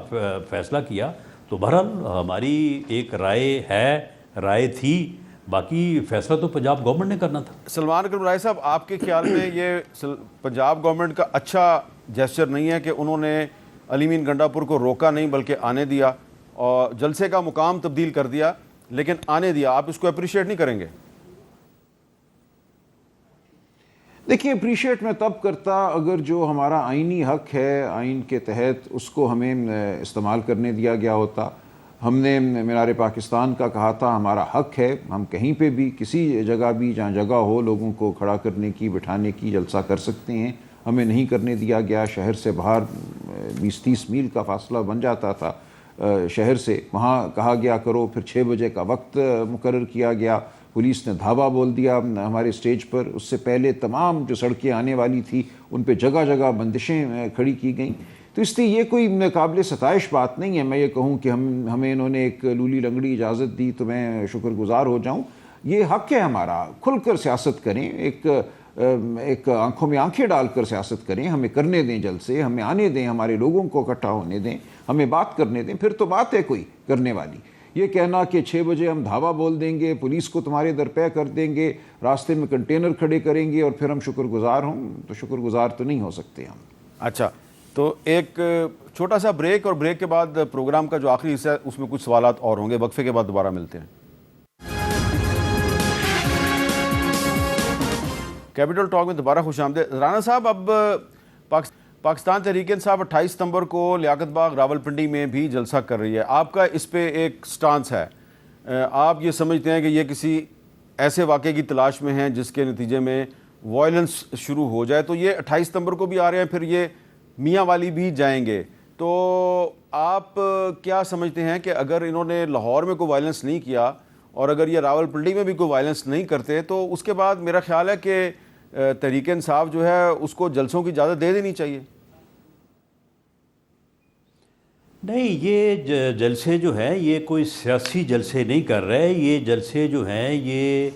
فیصلہ کیا تو بہرحال ہماری ایک رائے تھی، باقی فیصلہ تو پنجاب گورنمنٹ نے کرنا تھا.
سلمان اکرم رائے صاحب، آپ کے خیال میں یہ پنجاب گورنمنٹ کا اچھا جیسچر نہیں ہے کہ انہوں نے علی مین گنڈا پور کو روکا نہیں بلکہ آنے دیا اور جلسے کا مقام تبدیل کر دیا لیکن آنے دیا؟ آپ اس کو اپریشیٹ نہیں کریں گے؟
دیکھیں اپریشیٹ میں تب کرتا اگر جو ہمارا آئینی حق ہے آئین کے تحت اس کو ہمیں استعمال کرنے دیا گیا ہوتا. ہم نے مینار پاکستان کا کہا تھا ہمارا حق ہے ہم کہیں پہ بھی کسی جگہ بھی جہاں جگہ ہو لوگوں کو کھڑا کرنے کی بٹھانے کی جلسہ کر سکتے ہیں. ہمیں نہیں کرنے دیا گیا. شہر سے باہر 20-30 میل کا فاصلہ بن جاتا تھا شہر سے, وہاں کہا گیا کرو. پھر 6 بجے کا وقت مقرر کیا گیا. پولیس نے دھاوا بول دیا ہمارے اسٹیج پر. اس سے پہلے تمام جو سڑکیں آنے والی تھی ان پہ جگہ جگہ بندشیں کھڑی کی گئیں. تو اس لیے یہ کوئی قابل ستائش بات نہیں ہے. میں یہ کہوں کہ ہمیں انہوں نے ایک لولی لنگڑی اجازت دی تو میں شکر گزار ہو جاؤں. یہ حق ہے ہمارا. کھل کر سیاست کریں, ایک آنکھوں میں آنکھیں ڈال کر سیاست کریں. ہمیں کرنے دیں جلسے, ہمیں آنے دیں, ہمارے لوگوں کو اکٹھا ہونے دیں, ہمیں بات کرنے دیں. پھر تو بات ہے کوئی کرنے والی. یہ کہنا کہ 6 بجے ہم دھاوا بول دیں گے, پولیس کو تمہارے درپے کر دیں گے, راستے میں کنٹینر کھڑے کریں گے اور پھر ہم شکر گزار ہوں, تو شکر گزار تو نہیں ہو سکتے ہم.
اچھا, تو ایک چھوٹا سا بریک, اور بریک کے بعد پروگرام کا جو آخری حصہ ہے اس میں کچھ سوالات اور ہوں گے. وقفے کے بعد دوبارہ ملتے ہیں. کیپٹل ٹاک میں دوبارہ خوش آمدید. رانا صاحب, اب پاکستان تحریک انصاف 28 ستمبر کو لیاقت باغ راولپنڈی میں بھی جلسہ کر رہی ہے. آپ کا اس پہ ایک سٹانس ہے, آپ یہ سمجھتے ہیں کہ یہ کسی ایسے واقعے کی تلاش میں ہیں جس کے نتیجے میں وائلنس شروع ہو جائے. تو یہ 28 ستمبر کو بھی آ رہے ہیں, پھر یہ میاں والی بھی جائیں گے. تو آپ کیا سمجھتے ہیں کہ اگر انہوں نے لاہور میں کوئی وائلنس نہیں کیا اور اگر یہ راولپنڈی میں بھی کوئی وائلنس نہیں کرتے تو اس کے بعد میرا خیال ہے کہ تحریک انصاف جو ہے اس کو جلسوں کی اجازت دے دینی چاہیے؟
نہیں, یہ جلسے جو ہیں یہ کوئی سیاسی جلسے نہیں کر رہے. یہ جلسے جو ہیں یہ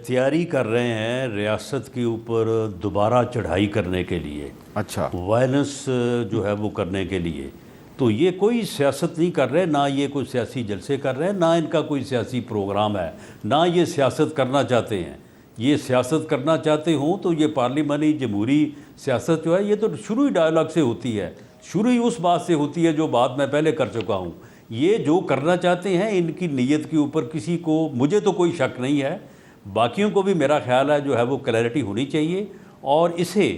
تیاری کر رہے ہیں ریاست کے اوپر دوبارہ چڑھائی کرنے کے لیے.
اچھا,
وائلنس جو ہے وہ کرنے کے لیے. تو یہ کوئی سیاست نہیں کر رہے, نہ یہ کوئی سیاسی جلسے کر رہے ہیں, نہ ان کا کوئی سیاسی پروگرام ہے, نہ یہ سیاست کرنا چاہتے ہیں. یہ سیاست کرنا چاہتے ہوں تو یہ پارلیمانی جمہوری سیاست جو ہے یہ تو شروعی ڈائیلاگ سے ہوتی ہے, شروعی اس بات سے ہوتی ہے جو بات میں پہلے کر چکا ہوں. یہ جو کرنا چاہتے ہیں ان کی نیت کے اوپر کسی کو, مجھے تو کوئی شک نہیں ہے, باقیوں کو بھی میرا خیال ہے جو ہے وہ کلیئرٹی ہونی چاہیے. اور اسے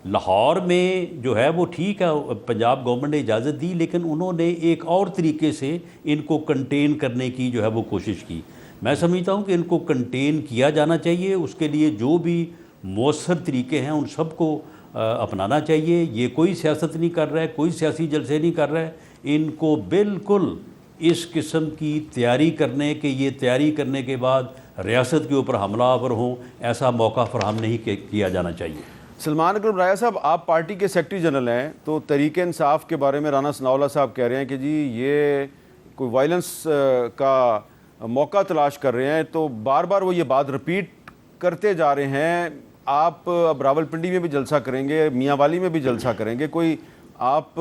لاہور میں جو ہے وہ ٹھیک ہے پنجاب گورنمنٹ نے اجازت دی, لیکن انہوں نے ایک اور طریقے سے ان کو کنٹین کرنے کی جو ہے وہ کوشش کی. میں سمجھتا ہوں کہ ان کو کنٹین کیا جانا چاہیے. اس کے لیے جو بھی مؤثر طریقے ہیں ان سب کو اپنانا چاہیے. یہ کوئی سیاست نہیں کر رہا ہے, کوئی سیاسی جلسے نہیں کر رہا ہے. ان کو بالکل اس قسم کی تیاری کرنے کہ یہ تیاری کرنے کے بعد ریاست کے اوپر حملہ آور ہوں, ایسا موقع فراہم نہیں کیا جانا چاہیے.
سلمان اکرم رایا صاحب, آپ پارٹی کے سیکرٹری جنرل ہیں, تو تحریک انصاف کے بارے میں رانا ثناءاللہ صاحب کہہ رہے ہیں کہ جی یہ کوئی وائلنس کا موقع تلاش کر رہے ہیں. تو بار بار وہ یہ بات رپیٹ کرتے جا رہے ہیں. آپ اب راولپنڈی میں بھی جلسہ کریں گے, میاں والی میں بھی جلسہ کریں گے. کوئی آپ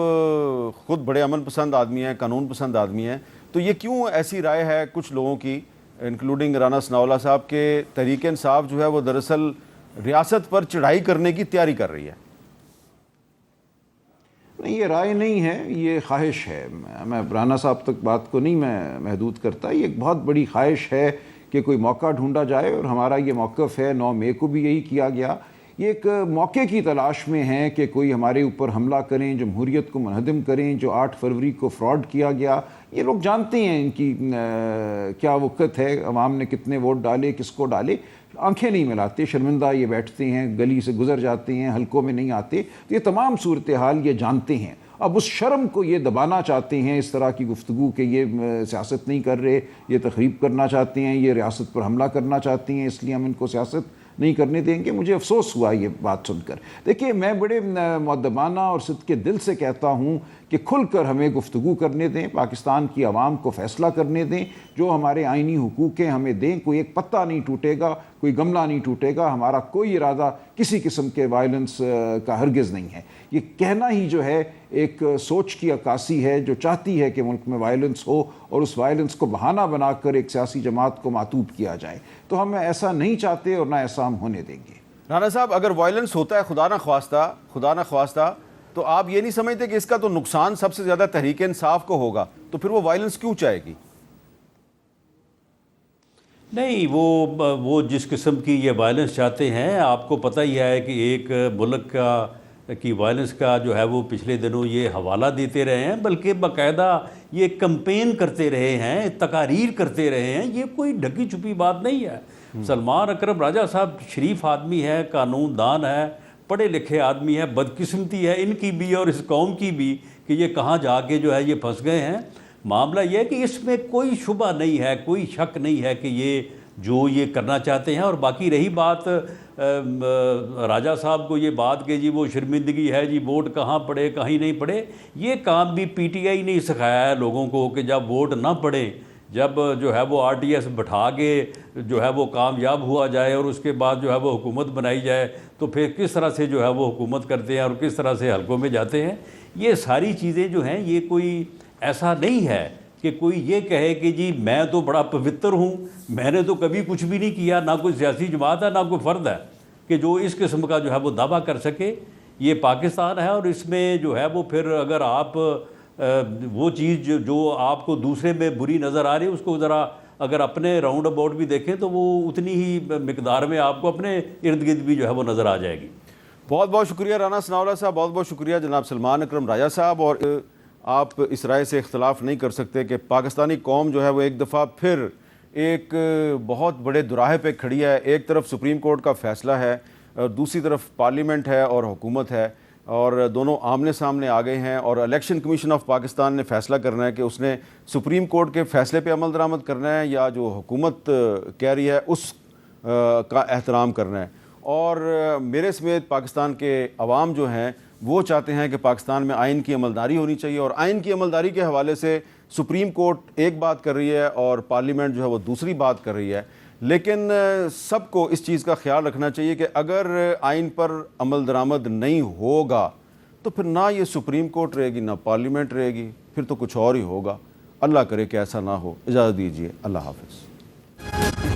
خود بڑے امن پسند آدمی ہیں, قانون پسند آدمی ہیں, تو یہ کیوں ایسی رائے ہے کچھ لوگوں کی انکلوڈنگ رانا ثناءاللہ صاحب کہ تحریک انصاف جو ہے وہ دراصل ریاست پر چڑھائی کرنے کی تیاری کر رہی ہے؟
نہیں, یہ رائے نہیں ہے, یہ خواہش ہے. میں رانا صاحب تک بات کو نہیں میں محدود کرتا. یہ ایک بہت بڑی خواہش ہے کہ کوئی موقع ڈھونڈا جائے, اور ہمارا یہ موقف ہے. 9 مئی کو بھی یہی کیا گیا. یہ ایک موقع کی تلاش میں ہیں کہ کوئی ہمارے اوپر حملہ کریں, جمہوریت کو منہدم کریں. جو 8 فروری کو فراڈ کیا گیا, یہ لوگ جانتے ہیں ان کی کیا وقت ہے, عوام نے کتنے ووٹ ڈالے, کس کو ڈالے. آنکھیں نہیں ملاتے, شرمندہ یہ بیٹھتے ہیں, گلی سے گزر جاتے ہیں, حلقوں میں نہیں آتے. تو یہ تمام صورتحال یہ جانتے ہیں. اب اس شرم کو یہ دبانا چاہتے ہیں, اس طرح کی گفتگو کہ یہ سیاست نہیں کر رہے, یہ تخریب کرنا چاہتے ہیں, یہ ریاست پر حملہ کرنا چاہتے ہیں, اس لیے ہم ان کو سیاست نہیں کرنے دیں گے. مجھے افسوس ہوا یہ بات سن کر. دیکھیے, میں بڑے مؤدبانہ اور صدق کے دل سے کہتا ہوں کہ کھل کر ہمیں گفتگو کرنے دیں, پاکستان کی عوام کو فیصلہ کرنے دیں, جو ہمارے آئینی حقوق ہیں ہمیں دیں. کوئی ایک پتہ نہیں ٹوٹے گا, کوئی گملہ نہیں ٹوٹے گا. ہمارا کوئی ارادہ کسی قسم کے وائلنس کا ہرگز نہیں ہے. یہ کہنا ہی جو ہے ایک سوچ کی عکاسی ہے جو چاہتی ہے کہ ملک میں وائلنس ہو اور اس وائلنس کو بہانہ بنا کر ایک سیاسی جماعت کو معطوب کیا جائے. تو ہم ایسا نہیں چاہتے اور نہ ایسا ہم ہونے دیں گے.
رانا صاحب, اگر وائلنس ہوتا ہے خدا نہ خواستہ, تو آپ یہ نہیں سمجھتے کہ اس کا تو نقصان سب سے زیادہ تحریک انصاف کو ہوگا, تو پھر وہ وائلنس کیوں چاہے گی؟
نہیں وہ جس قسم کی یہ وائلنس چاہتے ہیں، آپ کو پتہ ہی ہے کہ ایک ملک کی وائلنس کا جو ہے وہ پچھلے دنوں یہ حوالہ دیتے رہے ہیں، بلکہ باقاعدہ یہ کمپین کرتے رہے ہیں، تقاریر کرتے رہے ہیں، یہ کوئی ڈھکی چھپی بات نہیں ہے۔ سلمان اکرم راجہ صاحب شریف آدمی ہے، قانون دان ہے، پڑھے لکھے آدمی ہے، بدقسمتی ہے ان کی بھی اور اس قوم کی بھی کہ یہ کہاں جا کے جو ہے یہ پھنس گئے ہیں۔ معاملہ یہ ہے کہ اس میں کوئی شبہ نہیں ہے، کوئی شک نہیں ہے کہ یہ کرنا چاہتے ہیں۔ اور باقی رہی بات راجہ صاحب کو یہ بات کہ جی وہ شرمندگی ہے، جی ووٹ کہاں پڑے کہیں نہیں پڑے، یہ کام بھی پی ٹی آئی نے سکھایا ہے لوگوں کو کہ جب ووٹ نہ پڑے، جب جو ہے وہ آر ٹی ایس بٹھا کے جو ہے وہ کامیاب ہوا جائے اور اس کے بعد جو ہے وہ حکومت بنائی جائے، تو پھر کس طرح سے جو ہے وہ حکومت کرتے ہیں اور کس طرح سے حلقوں میں جاتے ہیں۔ یہ ساری چیزیں جو ہیں یہ کوئی ایسا نہیں ہے کہ کوئی یہ کہے کہ جی میں تو بڑا پوتر ہوں، میں نے تو کبھی کچھ بھی نہیں کیا، نہ کوئی سیاسی جماعت ہے نہ کوئی فرد ہے کہ جو اس قسم کا جو ہے وہ دعویٰ کر سکے۔ یہ پاکستان ہے اور اس میں جو ہے وہ پھر اگر آپ وہ چیز جو آپ کو دوسرے میں بری نظر آ رہی ہے اس کو ذرا اگر اپنے راؤنڈ اباؤٹ بھی دیکھیں تو وہ اتنی ہی مقدار میں آپ کو اپنے ارد گرد بھی جو ہے وہ نظر آ جائے گی۔
بہت بہت شکریہ رانا ثناءاللہ صاحب، بہت بہت شکریہ جناب سلمان اکرم راجہ صاحب۔ اور آپ اس رائے سے اختلاف نہیں کر سکتے کہ پاکستانی قوم جو ہے وہ ایک دفعہ پھر ایک بہت بڑے دراہے پہ کھڑی ہے۔ ایک طرف سپریم کورٹ کا فیصلہ ہے اور دوسری طرف پارلیمنٹ ہے اور حکومت ہے، اور دونوں آمنے سامنے آ گئے ہیں، اور الیکشن کمیشن آف پاکستان نے فیصلہ کرنا ہے کہ اس نے سپریم کورٹ کے فیصلے پہ عمل درآمد کرنا ہے یا جو حکومت کہہ رہی ہے اس کا احترام کرنا ہے۔ اور میرے سمیت پاکستان کے عوام جو ہیں وہ چاہتے ہیں کہ پاکستان میں آئین کی عملداری ہونی چاہیے، اور آئین کی عملداری کے حوالے سے سپریم کورٹ ایک بات کر رہی ہے اور پارلیمنٹ جو ہے وہ دوسری بات کر رہی ہے۔ لیکن سب کو اس چیز کا خیال رکھنا چاہیے کہ اگر آئین پر عمل درآمد نہیں ہوگا تو پھر نہ یہ سپریم کورٹ رہے گی نہ پارلیمنٹ رہے گی، پھر تو کچھ اور ہی ہوگا۔ اللہ کرے کہ ایسا نہ ہو۔ اجازت دیجیے، اللہ حافظ۔